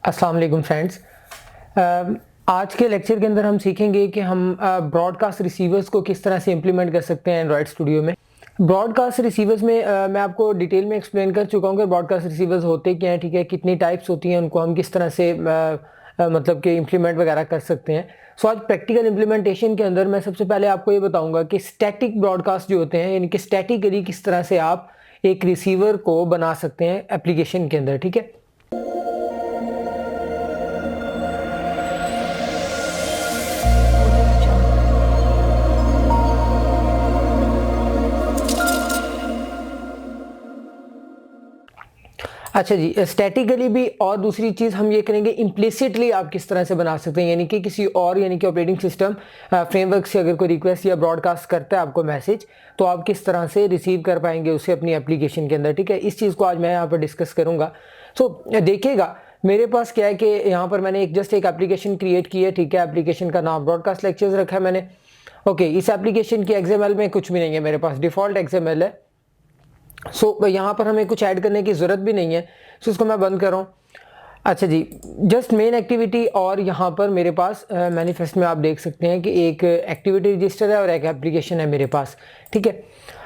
अस्सलाम वालेकुम फ्रेंड्स। आज के लेक्चर के अंदर हम सीखेंगे कि हम ब्रॉडकास्ट रिसीवर्स को किस तरह से इम्प्लीमेंट कर सकते हैं एंड्रॉयड स्टूडियो में। ब्रॉडकास्ट रिसीवर्स में मैं आपको डिटेल में एक्सप्लेन कर चुका हूँ कि ब्रॉडकास्ट रिसीवर्स होते क्या हैं, ठीक है, कितनी टाइप्स होती हैं, उनको हम किस तरह से मतलब कि इम्प्लीमेंट वगैरह कर सकते हैं। सो आज प्रैक्टिकल इम्प्लीमेंटेशन के अंदर मैं सबसे पहले आपको ये बताऊँगा कि स्टैटिक ब्रॉडकास्ट जो होते हैं, यानी कि स्टैटिकली किस तरह से आप एक रिसीवर को बना सकते हैं एप्लीकेशन के अंदर, ठीक है। अच्छा जी, स्टैटिकली भी और दूसरी चीज़ हम ये करेंगे इम्प्लिसिटली आप किस तरह से बना सकते हैं, यानी कि किसी और यानी कि ऑपरेटिंग सिस्टम फ्रेमवर्क से अगर कोई रिक्वेस्ट या ब्रॉडकास्ट करता है आपको मैसेज, तो आप किस तरह से रिसीव कर पाएंगे उसे अपनी एप्लीकेशन के अंदर, ठीक है। इस चीज़ को आज मैं यहाँ पर डिस्कस करूँगा। सो देखिएगा मेरे पास क्या है कि यहाँ पर मैंने जस्ट एक एप्लीकेशन क्रिएट की है, ठीक है। एप्लीकेशन का नाम ब्रॉडकास्ट लेक्चर्स रखा है मैंने। ओके, इस एप्लीकेशन की XML में कुछ भी नहीं है, मेरे पास डिफ़ॉल्ट XML है। सो यहाँ पर हमें कुछ ऐड करने की ज़रूरत भी नहीं है। सो इसको मैं बंद कर रहा हूँ। अच्छा जी, जस्ट मेन एक्टिविटी और यहाँ पर मेरे पास मैनिफेस्ट में आप देख सकते हैं कि एक एक्टिविटी रजिस्टर है और एक एप्लीकेशन है मेरे पास, ठीक है।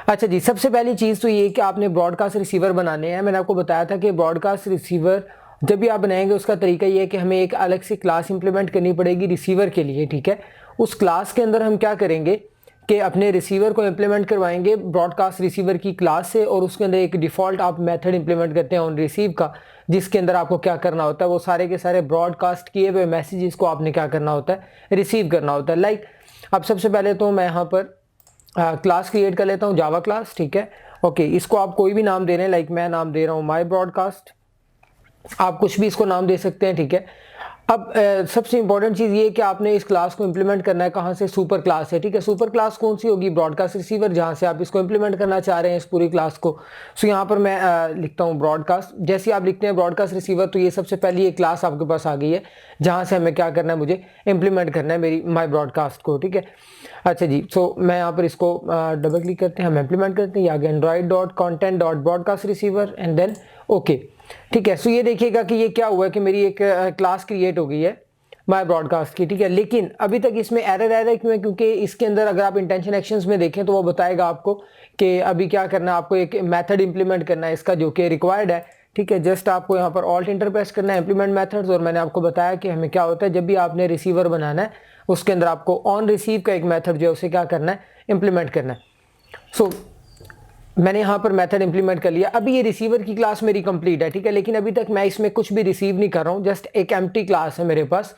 अच्छा जी, सबसे पहली चीज़ तो ये कि आपने ब्रॉडकास्ट रिसीवर बनाने हैं। मैंने आपको बताया था कि ब्रॉडकास्ट रिसीवर जब भी आप बनाएंगे उसका तरीका ये है कि हमें एक अलग से क्लास इंप्लीमेंट करनी पड़ेगी रिसीवर के लिए, ठीक है। उस क्लास के अंदर हम क्या करेंगे कि अपने रिसीवर को इम्प्लीमेंट करवाएंगे ब्रॉडकास्ट रिसीवर की क्लास से, और उसके अंदर एक डिफ़ॉल्ट आप मेथड इंप्लीमेंट करते हैं ऑन रिसीव का, जिसके अंदर आपको क्या करना होता है, वो सारे के सारे ब्रॉडकास्ट किए हुए मैसेजेस को आपने क्या करना होता है, रिसीव करना होता है। लाइक अब सबसे पहले तो मैं यहाँ पर क्लास क्रिएट कर लेता हूँ, जावा क्लास, ठीक है। ओके, इसको आप कोई भी नाम दे रहे हैं, लाइक मैं नाम दे रहा हूँ माई ब्रॉडकास्ट, आप कुछ भी इसको नाम दे सकते हैं, ठीक है। अब सबसे इंपॉर्टेंट चीज़ ये है कि आपने इस क्लास को इंप्लीमेंट करना है कहाँ से, सुपर क्लास है, ठीक है। सुपर क्लास कौन सी होगी, ब्रॉडकास्ट रिसीवर, जहाँ से आप इसको इंप्लीमेंट करना चाह रहे हैं इस पूरी क्लास को। सो यहाँ पर मैं लिखता हूँ ब्रॉडकास्ट। जैसे आप लिखते हैं ब्रॉडकास्ट रिसीवर, तो ये सबसे पहली एक क्लास आपके पास आ गई है जहाँ से हमें क्या करना है, मुझे इंप्लीमेंट करना है मेरी माई ब्रॉडकास्ट को, ठीक है। अच्छा जी, सो मैं यहाँ पर इसको डबल क्लिक करते हैं, हम इंप्लीमेंट करते हैं, ये आ गया android.content.broadcast receiver and then okay, ठीक है। सो ये देखिएगा कि ये क्या हुआ है कि मेरी एक क्लास क्रिएट हो गई है माय ब्रॉडकास्ट की, ठीक है। लेकिन अभी तक इसमें एरर आ रहा है, क्यों है, क्योंकि इसके अंदर अगर आप इंटेंशन एक्शंस में देखें तो वो बताएगा आपको कि अभी क्या करना है, आपको एक मेथड इंप्लीमेंट करना है इसका जो कि रिक्वायर्ड है, ठीक है। जस्ट आपको यहाँ पर ऑल्ट इंटर प्रेस करना है, इंप्लीमेंट मेथड्स, और मैंने आपको बताया कि हमें क्या होता है जब भी आपने रिसीवर बनाना है उसके अंदर आपको ऑन रिसीव का एक मेथड जो है उसे क्या करना है, इंप्लीमेंट करना है। सो मैंने यहाँ पर मेथड इंप्लीमेंट कर लिया। अभी ये रिसीवर की क्लास मेरी कंप्लीट है, ठीक है, लेकिन अभी तक मैं इसमें कुछ भी रिसीव नहीं कर रहा हूँ, जस्ट एक एम्प्टी क्लास है मेरे पास।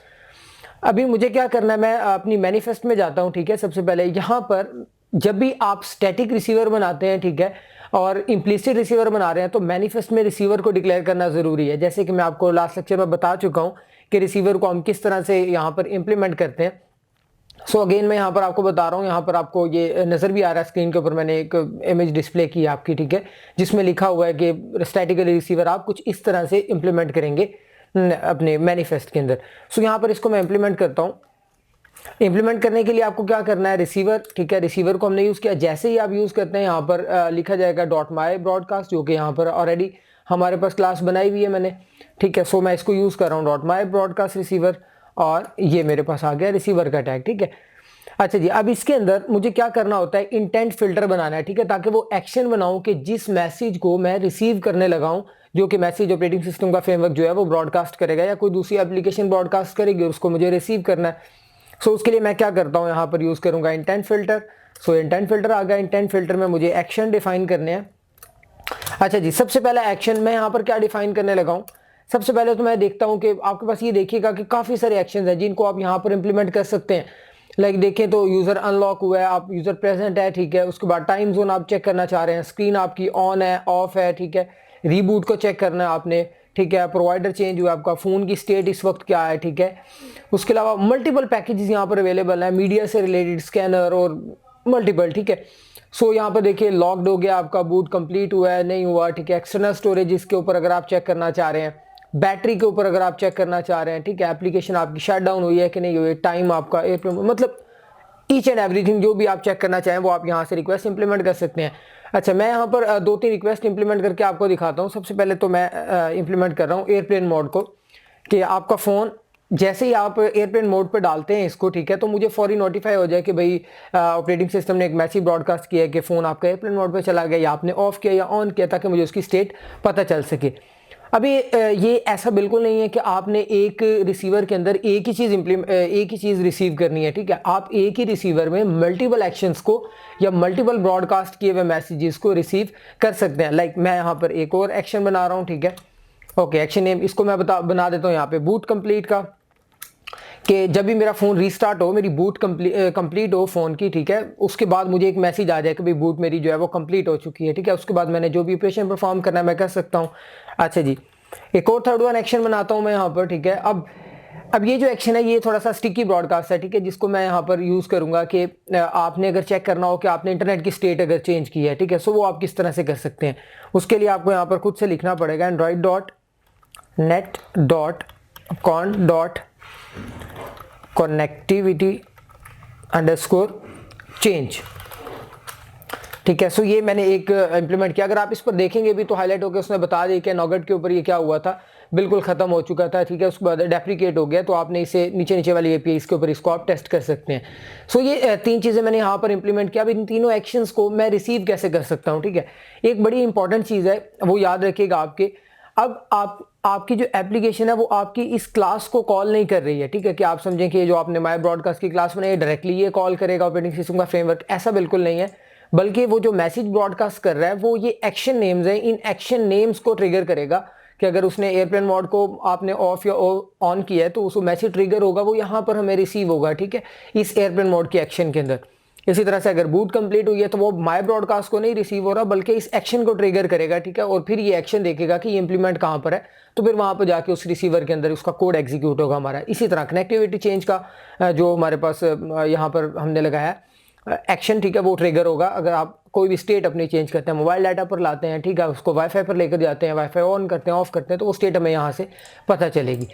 अभी मुझे क्या करना है, मैं अपनी मैनिफेस्ट में जाता हूँ, ठीक है। सबसे पहले यहाँ पर जब भी आप स्टैटिक रिसीवर बनाते हैं, ठीक है, और इम्प्लिसिट रिसीवर बना रहे हैं, तो मैनिफेस्ट में रिसीवर को डिक्लेयर करना ज़रूरी है। जैसे कि मैं आपको लास्ट लेक्चर में बता चुका हूँ कि रिसीवर को हम किस तरह से यहाँ पर इम्प्लीमेंट करते हैं। सो अगेन मैं यहाँ पर आपको बता रहा हूँ, यहाँ पर आपको ये नज़र भी आ रहा है स्क्रीन के ऊपर, मैंने एक इमेज डिस्प्ले की है आपकी, ठीक है, जिसमें लिखा हुआ है कि स्टैटिकली रिसीवर आप कुछ इस तरह से इंप्लीमेंट करेंगे अपने मैनिफेस्ट के अंदर। सो यहाँ पर इसको मैं इंप्लीमेंट करता हूँ। इंप्लीमेंट करने के लिए आपको क्या करना है, रिसीवर, ठीक है, रिसीवर को हमने यूज़ किया। जैसे ही आप यूज़ करते हैं यहाँ पर लिखा जाएगा .my ब्रॉडकास्ट, जो कि यहाँ पर ऑलरेडी हमारे पास क्लास बनाई हुई है मैंने, ठीक है। सो मैं इसको यूज़ कर रहा हूँ .my ब्रॉडकास्ट रिसीवर, और ये मेरे पास आ गया रिसीवर का टैग, ठीक है। अच्छा जी, अब इसके अंदर मुझे क्या करना होता है, इंटेंट फिल्टर बनाना है, ठीक है, ताकि वो एक्शन बनाऊं कि जिस मैसेज को मैं रिसीव करने लगा हूं, जो कि मैसेज ऑपरेटिंग सिस्टम का फ्रेमवर्क जो है वो ब्रॉडकास्ट करेगा या कोई दूसरी एप्लीकेशन ब्रॉडकास्ट करेगी और उसको मुझे रिसीव करना है। सो उसके लिए मैं क्या करता हूँ, यहाँ पर यूज़ करूँगा इंटेंट फिल्टर। सो इंटेंट फिल्टर आ गया। इंटेंट फिल्टर में मुझे एक्शन डिफाइन करने हैं। अच्छा जी, सबसे पहला एक्शन मैं यहाँ पर क्या डिफाइन करने लगा हूँ, सबसे पहले तो मैं देखता हूँ कि आपके पास ये देखिएगा कि काफ़ी सारे एक्शन हैं जिनको आप यहाँ पर इंप्लीमेंट कर सकते हैं। लाइक देखें तो यूज़र अनलॉक हुआ है, आप यूज़र प्रेजेंट है, ठीक है। उसके बाद टाइम जोन आप चेक करना चाह रहे हैं, स्क्रीन आपकी ऑन है ऑफ है, ठीक है। रीबूट को चेक करना है आपने, ठीक है। प्रोवाइडर चेंज हुआ, आपका फ़ोन की स्टेट इस वक्त क्या है, ठीक है। उसके अलावा मल्टीपल पैकेजेस यहाँ पर अवेलेबल है, मीडिया से रिलेटेड, स्कैनर और मल्टीपल, ठीक है। सो यहाँ पर देखिए लॉक्ड हो गया, आपका बूट कंप्लीट हुआ है नहीं हुआ, ठीक है। एक्सटर्नल स्टोरेज इसके ऊपर अगर आप चेक करना चाह रहे हैं, बैटरी के ऊपर अगर आप चेक करना चाह रहे हैं, ठीक है। एप्लीकेशन आपकी शट डाउन हुई है कि नहीं हुई है, टाइम आपका एयरप्लेन, मतलब ईच एंड एवरीथिंग जो भी आप चेक करना चाहें वो आप यहाँ से रिक्वेस्ट इंप्लीमेंट कर सकते हैं। अच्छा, मैं यहाँ पर 2-3 रिक्वेस्ट इंप्लीमेंट करके आपको दिखाता हूँ। सबसे पहले तो मैं इंप्लीमेंट कर रहा हूँ एयरप्लेन मोड को, कि आपका फ़ोन जैसे ही आप एयरप्लेन मोड पर डालते हैं इसको, ठीक है, तो मुझे फौरी नोटिफाई हो जाए कि भाई ऑपरेटिंग सिस्टम ने एक मैसेज ब्रॉडकास्ट किया है कि फ़ोन आपका एयरप्लेन मोड पे चला गया, या आपने ऑफ किया या ऑन किया, ताकि मुझे उसकी स्टेट पता चल सके। अभी ये ऐसा बिल्कुल नहीं है कि आपने एक रिसीवर के अंदर एक ही चीज़ रिसीव करनी है, ठीक है। आप एक ही रिसीवर में मल्टीपल एक्शंस को या मल्टीपल ब्रॉडकास्ट किए हुए मैसेजेस को रिसीव कर सकते हैं। लाइक मैं यहाँ पर एक और एक्शन बना रहा हूँ, ठीक है। ओके, एक्शन नेम इसको मैं बना देता हूँ यहाँ पे बूट कंप्लीट का, कि जब भी मेरा फ़ोन रीस्टार्ट हो, मेरी बूट कंप्लीट हो फ़ोन की, ठीक है, उसके बाद मुझे एक मैसेज आ जाए कि भाई बूट मेरी जो है वो कंप्लीट हो चुकी है, ठीक है। उसके बाद मैंने जो भी ऑपरेशन परफॉर्म करना है मैं कर सकता हूँ। अच्छा जी, एक और थर्ड वन एक्शन बनाता हूँ मैं यहाँ पर, ठीक है। अब ये जो एक्शन है ये थोड़ा सा स्टिकी ब्रॉडकास्ट है, ठीक है, जिसको मैं यहाँ पर यूज़ करूँगा कि आपने अगर चेक करना हो कि आपने इंटरनेट की स्टेट अगर चेंज की है, ठीक है, सो वो आप किस तरह से कर सकते हैं। उसके लिए आपको यहाँ पर खुद से लिखना पड़ेगा android.net.connectivity_change, ठीक है। सो ये मैंने एक इंप्लीमेंट किया। अगर आप इस पर देखेंगे भी तो हाईलाइट होकर उसने बता दिया कि नॉगट के ऊपर ये क्या हुआ था, बिल्कुल ख़त्म हो चुका था, ठीक है। उसके बाद डेप्रिकेट हो गया, तो आपने इसे नीचे वाली एपीआई इसके ऊपर इसको आप टेस्ट कर सकते हैं। सो ये तीन चीज़ें मैंने यहाँ पर इंप्लीमेंट किया। अब इन तीनों एक्शंस को मैं रिसीव कैसे कर सकता हूँ, ठीक है। एक बड़ी इंपॉर्टेंट चीज़ है, वो याद रखिएगा आपके। अब आपकी जो एप्लीकेशन है वो आपकी इस क्लास को कॉल नहीं कर रही है, ठीक है, कि आप समझें कि जो आपने माय ब्रॉडकास्ट की क्लास बनाई है डायरेक्टली ये कॉल करेगा ऑपरेटिंग सिस्टम का फ्रेमवर्क, ऐसा बिल्कुल नहीं है। बल्कि वो जो मैसेज ब्रॉडकास्ट कर रहा है वो ये एक्शन नेम्स हैं, इन एक्शन नेम्स को ट्रिगर करेगा कि अगर उसने एयरप्लेन मोड को आपने ऑफ या ऑन किया है तो उसको मैसेज ट्रिगर होगा, वो यहाँ पर हमें रिसीव होगा, ठीक है, इस एयरप्लेन मोड के एक्शन के अंदर। इसी तरह से अगर बूट कंप्लीट हुई है तो वो माय ब्रॉडकास्ट को नहीं रिसीव हो रहा, बल्कि इस एक्शन को ट्रिगर करेगा, ठीक है, और फिर ये एक्शन देखेगा कि ये इंप्लीमेंट कहाँ पर है, तो फिर वहाँ पर जाके उस रिसीवर के अंदर उसका कोड एग्जीक्यूट होगा हमारा। इसी तरह कनेक्टिविटी चेंज का जो हमारे पास यहाँ पर हमने लगाया एक्शन, ठीक है, वो ट्रिगर होगा अगर आप कोई भी स्टेट अपनी चेंज करते हैं, मोबाइल डाटा पर लाते हैं, ठीक है, उसको वाईफाई पर लेकर जाते हैं, वाईफाई ऑन करते हैं, ऑफ करते हैं, तो वो स्टेट हमें यहाँ से पता चलेगी।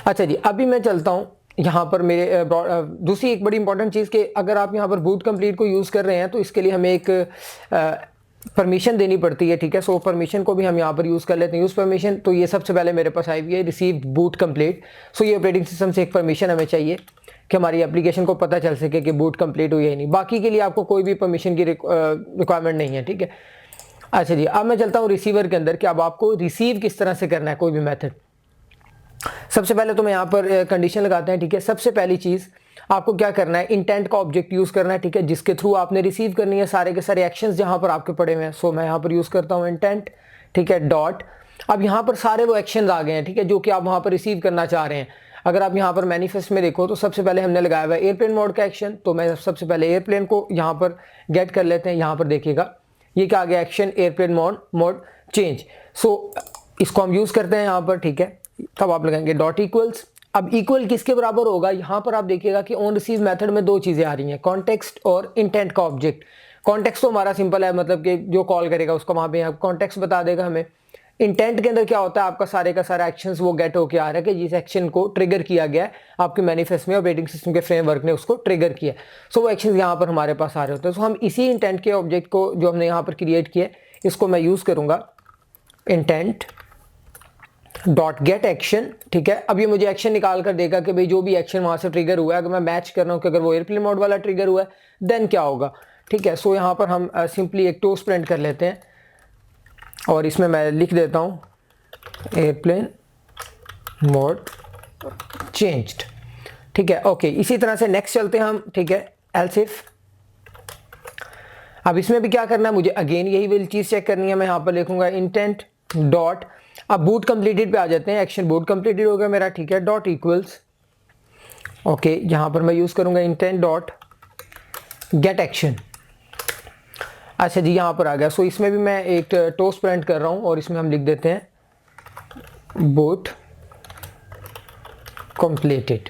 अच्छा जी, अभी मैं चलता हूँ यहाँ पर मेरे दूसरी एक बड़ी इंपॉर्टेंट चीज़ कि अगर आप यहाँ पर बूट कंप्लीट को यूज़ कर रहे हैं तो इसके लिए हमें एक परमिशन देनी पड़ती है, ठीक है। सो परमिशन को भी हम यहाँ पर यूज़ कर लेते हैं। यूज़ परमिशन, तो ये सबसे पहले मेरे पास आई हुई है रिसीव बूट कंप्लीट। सो ये ऑपरेटिंग सिस्टम से एक परमिशन हमें चाहिए कि हमारी एप्लीकेशन को पता चल सके कि बूट कंप्लीट हुई है नहीं। बाकी के लिए आपको कोई भी परमिशन की रिक्वायरमेंट नहीं है, ठीक है। अच्छा जी, अब मैं चलता हूँ रिसीवर के अंदर कि अब आपको रिसीव किस तरह से करना है कोई भी मेथड। सबसे पहले तो मैं यहाँ पर कंडीशन लगाते हैं, ठीक है। सबसे पहली चीज़ आपको क्या करना है, इंटेंट का ऑब्जेक्ट यूज़ करना है, ठीक है, जिसके थ्रू आपने रिसीव करनी है सारे के सारे एक्शंस जहाँ पर आपके पड़े हुए हैं। सो मैं यहाँ पर यूज़ करता हूँ इंटेंट, ठीक है, डॉट। अब यहाँ पर सारे वो एक्शंस आ गए हैं, ठीक है, जो कि आप वहाँ पर रिसीव करना चाह रहे हैं। अगर आप यहाँ पर मैनिफेस्ट में देखो तो सबसे पहले हमने लगाया हुआ है एयरप्लेन मोड का एक्शन, तो मैं सबसे पहले एयरप्लेन को यहाँ पर गेट कर लेते हैं। यहाँ पर देखिएगा ये क्या आ गया, एक्शन एयरप्लेन मोड चेंज। सो इसको हम यूज़ करते हैं यहाँ पर, ठीक है। तब आप लगाएंगे डॉट इक्वल्स। अब इक्वल किसके बराबर होगा, यहाँ पर आप देखिएगा कि ऑन रिसीव मेथड में दो चीज़ें आ रही हैं, कॉन्टेक्स्ट और इंटेंट का ऑब्जेक्ट। कॉन्टेक्स्ट तो हमारा सिंपल है, मतलब कि जो कॉल करेगा उसको वहाँ पे कॉन्टेक्स्ट बता देगा हमें। इंटेंट के अंदर क्या होता है, आपका सारे का सारा एक्शंस वो गेट होके आ रहा है कि जिस एक्शन को ट्रिगर किया गया है आपके मैनिफेस्ट में, ऑपरेटिंग सिस्टम के फ्रेमवर्क ने उसको ट्रिगर किया। सो वो एक्शंस यहाँ पर हमारे पास आ रहे होते हैं। सो हम इसी इंटेंट के ऑब्जेक्ट को जो हमने यहाँ पर क्रिएट किया इसको मैं यूज़ करूँगा इंटेंट डॉट गेट एक्शन, ठीक है। अब ये मुझे एक्शन निकाल कर देगा कि भाई जो भी एक्शन वहाँ से ट्रिगर हुआ है, अगर मैं मैच कर रहा हूँ कि अगर वो एयरप्लेन मोड वाला ट्रिगर हुआ है देन क्या होगा, ठीक है। सो यहाँ पर हम सिंपली एक टोस्ट प्रिंट कर लेते हैं और इसमें मैं लिख देता हूँ एयरप्लेन मोड चेंज्ड, ठीक है। ओके, इसी तरह से नेक्स्ट चलते हैं हम, ठीक है, एल्स इफ। अब इसमें भी क्या करना है, मुझे अगेन यही वाली चीज़ चेक करनी है। मैं यहाँ पर लिखूंगा इंटेंट डॉट, अब बूट कंप्लीटेड पे आ जाते हैं, एक्शन बूट कंप्लीटेड हो गया मेरा, ठीक है, डॉट इक्वल्स। ओके, यहाँ पर मैं यूज़ करूँगा इंटेंट डॉट गेट एक्शन। अच्छा जी, यहाँ पर आ गया। सो इसमें भी मैं एक टोस्ट प्रिंट कर रहा हूँ और इसमें हम लिख देते हैं बूट कंप्लीटेड,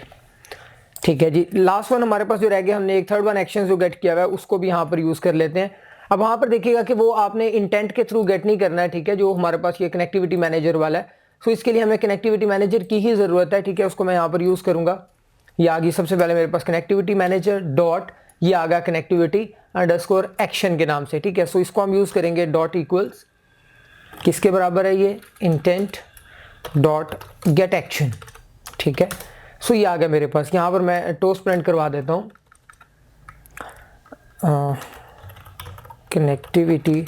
ठीक है जी। लास्ट वन हमारे पास जो रह गया, हमने एक थर्ड वन एक्शन जो गेट किया हुआ है उसको भी यहाँ पर यूज़ कर लेते हैं। अब वहाँ पर देखिएगा कि वो आपने इंटेंट के थ्रू गेट नहीं करना है, ठीक है, जो हमारे पास ये कनेक्टिविटी मैनेजर वाला है। सो इसके लिए हमें कनेक्टिविटी मैनेजर की ही ज़रूरत है, ठीक है, उसको मैं यहाँ पर यूज़ करूँगा। ये आ गई सबसे पहले मेरे पास कनेक्टिविटी मैनेजर डॉट, ये आ गया कनेक्टिविटी अंडरस्कोर एक्शन के नाम से, ठीक है। सो इसको हम यूज़ करेंगे डॉट इक्वल्स, किसके बराबर है ये, इंटेंट डॉट गेट एक्शन, ठीक है। सो ये आ गया मेरे पास। यहाँ पर मैं टोस्ट प्रिंट करवा देता हूँ, कनेक्टिविटी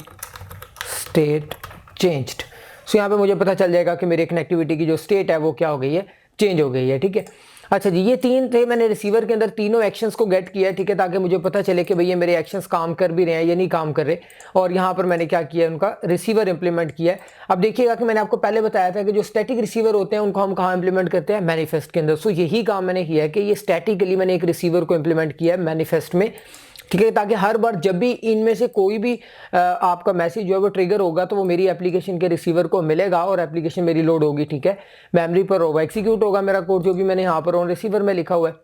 स्टेट चेंज्ड। सो यहाँ पे मुझे पता चल जाएगा कि मेरी कनेक्टिविटी की जो स्टेट है वो क्या हो गई है, चेंज हो गई है। ठीक है। अच्छा जी, ये तीन थे, मैंने रिसीवर के अंदर तीनों एक्शंस को गेट किया है। ठीक है, ताकि मुझे पता चले कि भैया मेरे एक्शंस काम कर भी रहे हैं या नहीं काम कर रहे। और यहाँ पर मैंने क्या किया, उनका रिसीवर इंप्लीमेंट किया है। अब देखिएगा कि मैंने आपको पहले बताया था कि जो स्टैटिक रिसीवर होते हैं उनको हम कहाँ इंप्लीमेंट करते हैं, मैनिफेस्ट के अंदर। सो यही काम मैंने किया है कि ये स्टैटिकली मैंने एक रिसीवर को इंप्लीमेंट किया है मैनिफेस्ट में। ठीक है, ताकि हर बार जब भी इनमें से कोई भी आपका मैसेज जो है वो ट्रिगर होगा तो वो मेरी एप्लीकेशन के रिसीवर को मिलेगा और एप्लीकेशन मेरी लोड होगी। ठीक है, मेमोरी पर होगा, एक्सिक्यूट होगा मेरा कोड जो भी मैंने यहाँ पर ऑन रिसीवर में लिखा हुआ है।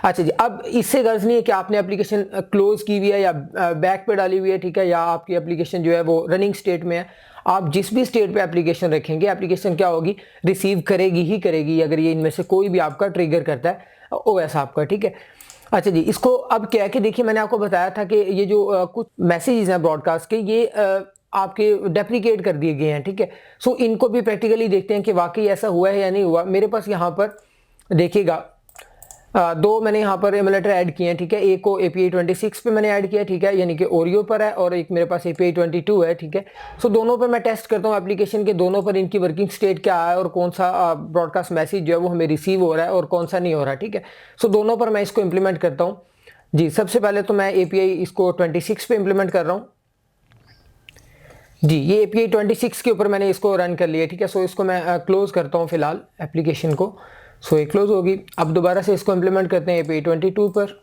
अच्छा जी, अब इससे गर्ज नहीं है कि आपने एप्लीकेशन क्लोज की हुई है या बैक पे डाली हुई है। ठीक है, या आपकी एप्लीकेशन जो है वो रनिंग स्टेट में है। आप जिस भी स्टेट पे एप्लीकेशन रखेंगे, एप्लीकेशन क्या होगी, रिसीव करेगी ही करेगी, अगर ये इनमें से कोई भी आपका ट्रिगर करता है ओएस आपका। ठीक है। अच्छा जी, इसको अब क्या है कि देखिए मैंने आपको बताया था कि ये जो कुछ मैसेजेस हैं ब्रॉडकास्ट के, ये आपके डेप्रिकेट कर दिए गए हैं। ठीक है। सो इनको भी प्रैक्टिकली देखते हैं कि वाकई ऐसा हुआ है या नहीं हुआ। मेरे पास यहाँ पर देखिएगा दो मैंने यहाँ पर एमुलेटर ऐड किए हैं। ठीक है, एक को API 26 पे मैंने ऐड किया। ठीक है, यानी कि ओरियो पर है, और एक मेरे पास API 22 है। ठीक है। सो दोनों पर मैं टेस्ट करता हूँ एप्लीकेशन के, दोनों पर इनकी वर्किंग स्टेट क्या है और कौन सा ब्रॉडकास्ट मैसेज जो है वो हमें रिसीव हो रहा है और कौन सा नहीं हो रहा है। ठीक है। सो दोनों पर मैं इसको इम्प्लीमेंट करता हूँ जी। सबसे पहले तो मैं API इसको 26 पे इम्प्लीमेंट कर रहा हूँ जी। ये API 26 के ऊपर मैंने इसको रन कर लिया। ठीक है। सो इसको मैं क्लोज करता हूँ फिलहाल एप्लीकेशन को। सो ये क्लोज होगी। अब दोबारा से इसको इम्प्लीमेंट करते हैं API 22 पर।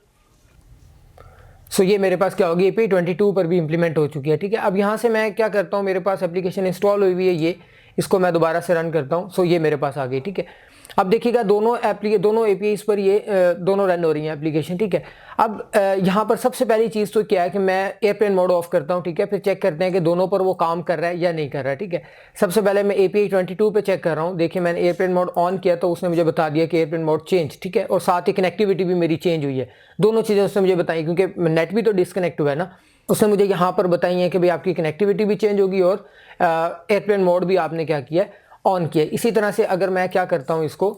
सो ये मेरे पास क्या होगी, API 22 पर भी इम्प्लीमेंट हो चुकी है। ठीक है। अब यहाँ से मैं क्या करता हूँ, मेरे पास एप्लीकेशन इंस्टॉल हुई हुई है, ये इसको मैं दोबारा से रन करता हूँ। सो ये मेरे पास आ गई। ठीक है। अब देखिएगा दोनों APIs पर ये दोनों रन हो रही हैं एप्लीकेशन। ठीक है। अब यहाँ पर सबसे पहली चीज़ तो क्या है कि मैं एयरप्लेन मोड ऑफ करता हूँ। ठीक है, फिर चेक करते हैं कि दोनों पर वो काम कर रहा है या नहीं कर रहा है। ठीक है। सबसे पहले मैं API 22 पे चेक कर रहा हूँ। देखिए मैंने एयरप्लेन मोड ऑन किया तो उसने मुझे बता दिया कि एयरप्लेन मोड चेंज। ठीक है, और साथ ही कनेक्टिविटी भी मेरी चेंज हुई है। दोनों चीज़ें उसने मुझे बताई, क्योंकि नेट भी तो डिस्कनेक्ट हुआ है ना। उसने मुझे यहाँ पर बताई है कि भाई आपकी कनेक्टिविटी भी चेंज होगी और एयरप्लेन मोड भी आपने क्या किया, ऑन किया। इसी तरह से अगर मैं क्या करता हूँ, इसको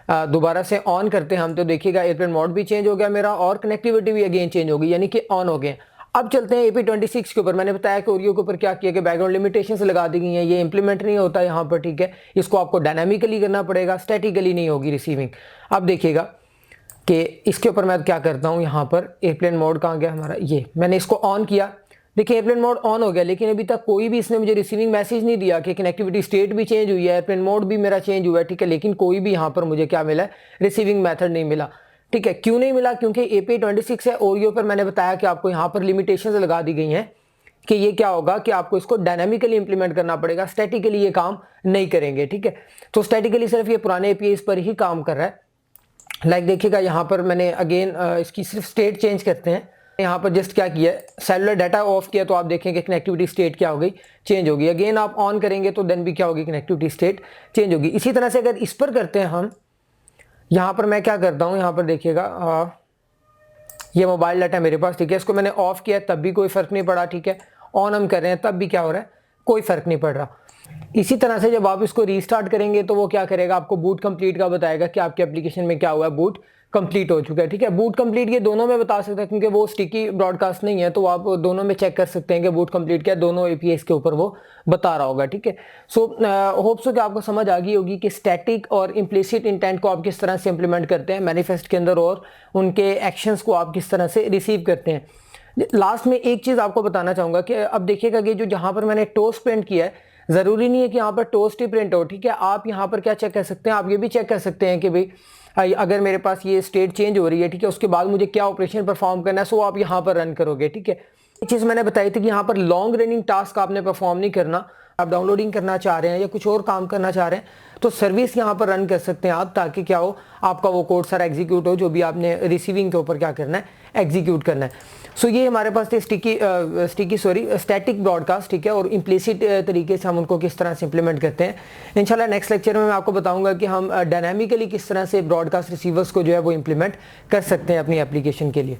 दोबारा से ऑन करते हैं हम, तो देखिएगा एयरप्लेन मोड भी चेंज हो गया मेरा और कनेक्टिविटी भी अगेन चेंज हो गई, यानी कि ऑन हो गए। अब चलते हैं API 26 के ऊपर। मैंने बताया कि ओरियो के ऊपर क्या किया कि बैकग्राउंड लिमिटेशंस लगा दी गई हैं, ये इंप्लीमेंट नहीं होता यहाँ पर। ठीक है, इसको आपको डायनामिकली करना पड़ेगा, स्टैटिकली नहीं होगी रिसीविंग। अब देखिएगा कि इसके ऊपर मैं क्या करता हूँ, यहाँ पर एयरप्लेन मोड कहाँ गया हमारा, ये मैंने इसको ऑन किया। देखिए एयरप्लेन मोड ऑन हो गया, लेकिन अभी तक कोई भी इसने मुझे रिसीविंग मैसेज नहीं दिया कि कनेक्टिविटी स्टेट भी चेंज हुई है, एयरप्लेन मोड भी मेरा चेंज हुआ है। ठीक है, लेकिन कोई भी यहाँ पर मुझे क्या मिला है, रिसीविंग मेथड नहीं मिला। ठीक है, क्यों नहीं मिला, क्योंकि API 26 है। ओरियो पर मैंने बताया कि आपको यहाँ पर लिमिटेशंस लगा दी गई हैं कि ये क्या होगा कि आपको इसको डायनामिकली इंप्लीमेंट करना पड़ेगा, स्टैटिकली ये काम नहीं करेंगे। ठीक है, तो स्टैटिकली सिर्फ ये पुराने APIs पर ही काम कर रहा है। लाइक देखिएगा यहाँ पर मैंने अगेन इसकी सिर्फ स्टेट चेंज करते हैं। यहाँ पर जस्ट क्या किया, सेलुलर डाटा ऑफ किया, तो आप देखेंगे कनेक्टिविटी स्टेट क्या हो गई, चेंज होगी। अगेन आप ऑन करेंगे तो देन भी क्या होगी, कनेक्टिविटी स्टेट चेंज होगी। इसी तरह से अगर इस पर करते हैं हम, यहाँ पर मैं क्या करता हूँ, यहाँ पर देखिएगा ये मोबाइल डाटा मेरे पास। ठीक है, इसको मैंने ऑफ किया तब भी कोई फर्क नहीं पड़ा। ठीक है, ऑन हम कर रहे हैं तब भी क्या हो रहा है, कोई फर्क नहीं पड़ रहा। इसी तरह से जब आप इसको रीस्टार्ट करेंगे तो वो क्या करेगा, आपको बूट कंप्लीट का बताएगा कि आपके एप्लीकेशन में क्या हुआ है, बूट कंप्लीट हो चुका है। ठीक है, बूट कंप्लीट ये दोनों में बता सकता है, क्योंकि वो स्टिकी ब्रॉडकास्ट नहीं है, तो आप दोनों में चेक कर सकते हैं कि बूट कंप्लीट क्या, दोनों APIs के ऊपर वो बता रहा होगा। ठीक है, सो होप सो कि आपको समझ आ गई होगी कि स्टैटिक और इम्प्लिसिट इंटेंट को आप किस तरह से इंप्लीमेंट करते हैं मैनिफेस्ट के अंदर, और उनके एक्शंस को आप किस तरह से रिसीव करते हैं। लास्ट में एक चीज़ आपको बताना चाहूँगा कि अब देखिएगा कि जो जहाँ पर मैंने टोस्ट प्रिंट किया है, ज़रूरी नहीं है कि यहाँ पर टोस्ट ही प्रिंट हो। ठीक है, आप यहाँ पर क्या चेक कर सकते हैं, आप ये भी चेक कर सकते हैं कि भाई अगर मेरे पास ये स्टेट चेंज हो रही है, ठीक है, उसके बाद मुझे क्या ऑपरेशन परफॉर्म करना है, सो आप यहाँ पर रन करोगे। ठीक है, ये चीज़ मैंने बताई थी कि यहाँ पर लॉन्ग रनिंग टास्क आपने परफॉर्म नहीं करना। आप डाउनलोडिंग करना चाह रहे हैं या कुछ और काम करना चाह रहे हैं तो सर्विस यहाँ पर रन कर सकते हैं आप, ताकि क्या हो, आपका वो कोड सारा एग्जीक्यूट हो जो भी आपने रिसीविंग के ऊपर क्या करना है, एग्जीक्यूट करना है। सो ये हमारे पास थे स्टैटिक ब्रॉडकास्ट। ठीक है, और इम्प्लिसिट तरीके से हम उनको किस तरह से इंप्लीमेंट करते हैं। इंशाल्लाह नेक्स्ट लेक्चर में मैं आपको बताऊंगा कि हम डायनामिकली किस तरह से ब्रॉडकास्ट रिसीवर्स को जो है वो इंप्लीमेंट कर सकते हैं अपनी एप्लीकेशन के लिए।